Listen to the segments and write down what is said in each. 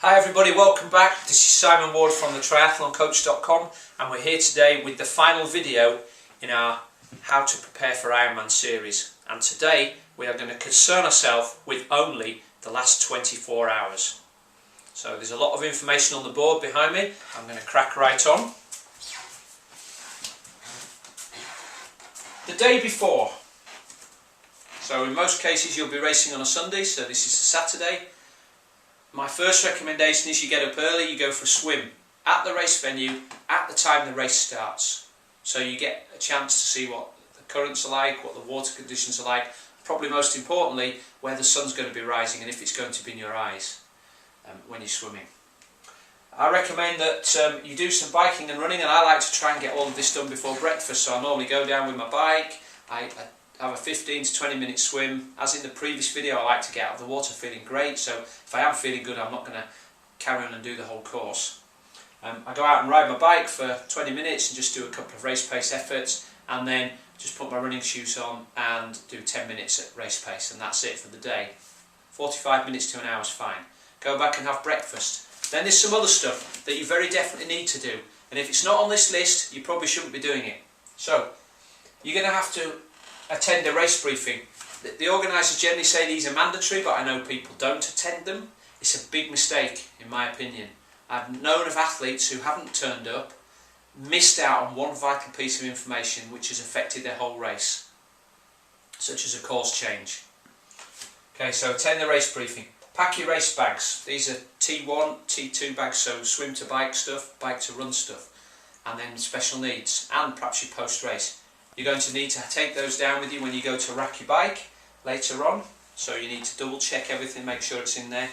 Hi everybody, welcome back. This is Simon Ward from TheTriathlonCoach.com and we're here today with the final video in our How to Prepare for Ironman series. And today we are going to concern ourselves with only the last 24 hours. So there's a lot of information on the board behind me. I'm going to crack right on. The day before. So in most cases you'll be racing on a Sunday, so this is a Saturday. My first recommendation is you get up early, you go for a swim at the race venue at the time the race starts. So you get a chance to see what the currents are like, what the water conditions are like, probably most importantly where the sun's going to be rising and if it's going to be in your eyes when you're swimming. I recommend that you do some biking and running, and I like to try and get all of this done before breakfast, so I normally go down with my bike, I have a 15 to 20 minute swim. As in the previous video, I like to get out of the water feeling great, so if I am feeling good I'm not going to carry on and do the whole course. I go out and ride my bike for 20 minutes and just do a couple of race pace efforts, and then just put my running shoes on and do 10 minutes at race pace, and that's it for the day. 45 minutes to an hour is fine. Go back and have breakfast. Then there's some other stuff that you very definitely need to do, and if it's not on this list you probably shouldn't be doing it. So you're going to have to attend a race briefing. The organisers generally say these are mandatory, but I know people don't attend them. It's a big mistake in my opinion. I've known of athletes who haven't turned up, missed out on one vital piece of information which has affected their whole race, such as a course change. Okay, so attend the race briefing. Pack your race bags. These are T1, T2 bags, so swim to bike stuff, bike to run stuff, and then special needs, and perhaps your post-race. You're going to need to take those down with you when you go to rack your bike later on, so you need to double check everything, make sure it's in there.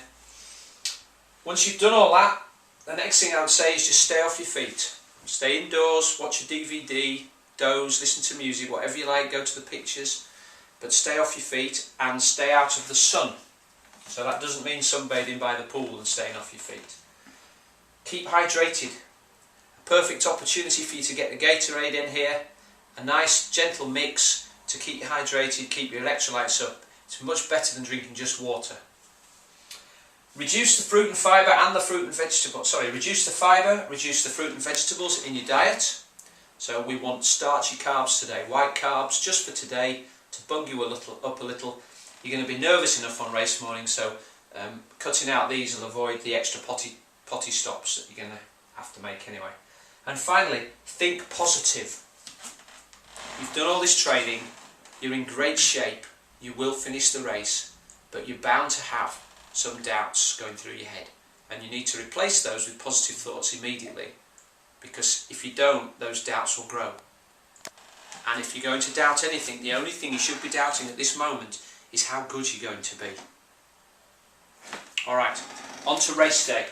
Once you've done all that, the next thing I would say is just stay off your feet. Stay indoors, watch a DVD, doze, listen to music, whatever you like, go to the pictures, but stay off your feet and stay out of the sun. So that doesn't mean sunbathing by the pool and staying off your feet. Keep hydrated. A perfect opportunity for you to get the Gatorade in here. A nice gentle mix to keep you hydrated, keep your electrolytes up. It's much better than drinking just water. Reduce the fruit and fibre and the fruit and vegetables. Reduce the fibre, reduce the fruit and vegetables in your diet. So we want starchy carbs today, white carbs just for today to bung you up a little. You're going to be nervous enough on race morning, so cutting out these will avoid the extra potty stops that you're going to have to make anyway. And finally, think positive. You've done all this training, you're in great shape, you will finish the race, but you're bound to have some doubts going through your head, and you need to replace those with positive thoughts immediately, because if you don't, those doubts will grow. And if you're going to doubt anything, the only thing you should be doubting at this moment is how good you're going to be. Alright, on to race day.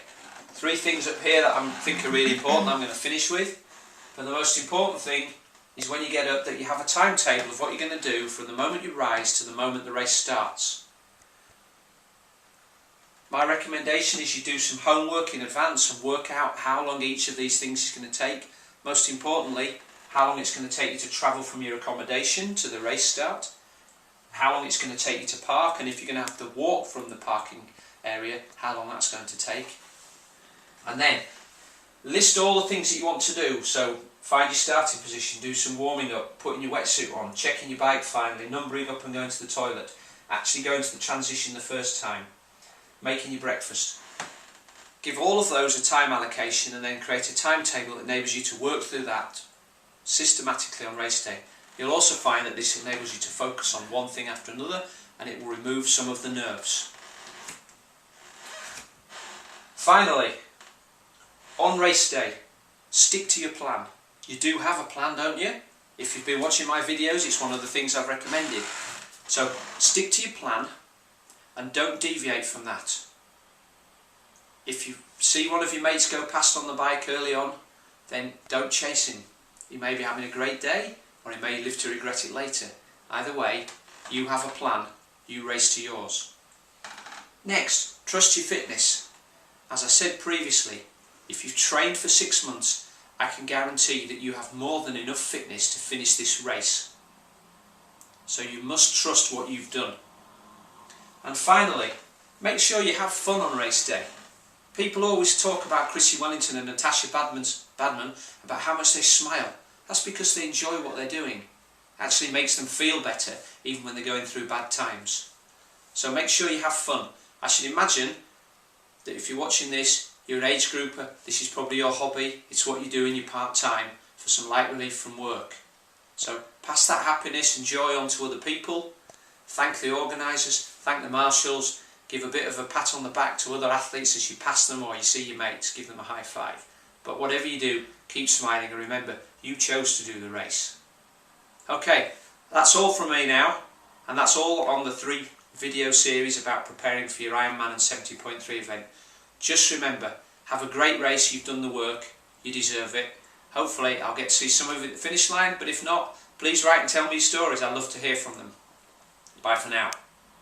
3 things up here that I think are really important I'm going to finish with, but the most important thing is when you get up that you have a timetable of what you're going to do from the moment you rise to the moment the race starts. My recommendation is you do some homework in advance and work out how long each of these things is going to take. Most importantly, how long it's going to take you to travel from your accommodation to the race start, how long it's going to take you to park, and if you're going to have to walk from the parking area, how long that's going to take. And then list all the things that you want to do. So find your starting position, do some warming up, putting your wetsuit on, checking your bike finally, numbering up and going to the toilet, actually going to the transition the first time, making your breakfast. Give all of those a time allocation and then create a timetable that enables you to work through that systematically on race day. You'll also find that this enables you to focus on one thing after another, and it will remove some of the nerves. Finally, on race day, stick to your plan. You do have a plan, don't you? If you've been watching my videos, it's one of the things I've recommended. So stick to your plan and don't deviate from that. If you see one of your mates go past on the bike early on, then don't chase him. He may be having a great day, or he may live to regret it later. Either way, you have a plan, you race to yours. Next, trust your fitness. As I said previously, if you've trained for 6 months, I can guarantee that you have more than enough fitness to finish this race. So you must trust what you've done. And finally, make sure you have fun on race day. People always talk about Chrissie Wellington and Natasha Badman about how much they smile. That's because they enjoy what they're doing. It actually makes them feel better even when they're going through bad times. So make sure you have fun. I should imagine that if you're watching this, you're an age grouper, this is probably your hobby, it's what you do in your part-time for some light relief from work. So pass that happiness and joy on to other people, thank the organisers, thank the marshals, give a bit of a pat on the back to other athletes as you pass them or you see your mates, give them a high five. But whatever you do, keep smiling and remember, you chose to do the race. Okay, that's all from me now, and that's all on the 3 video series about preparing for your Ironman and 70.3 event. Just remember, have a great race, you've done the work, you deserve it. Hopefully I'll get to see some of you at the finish line, but if not, please write and tell me your stories, I'd love to hear from them. Bye for now.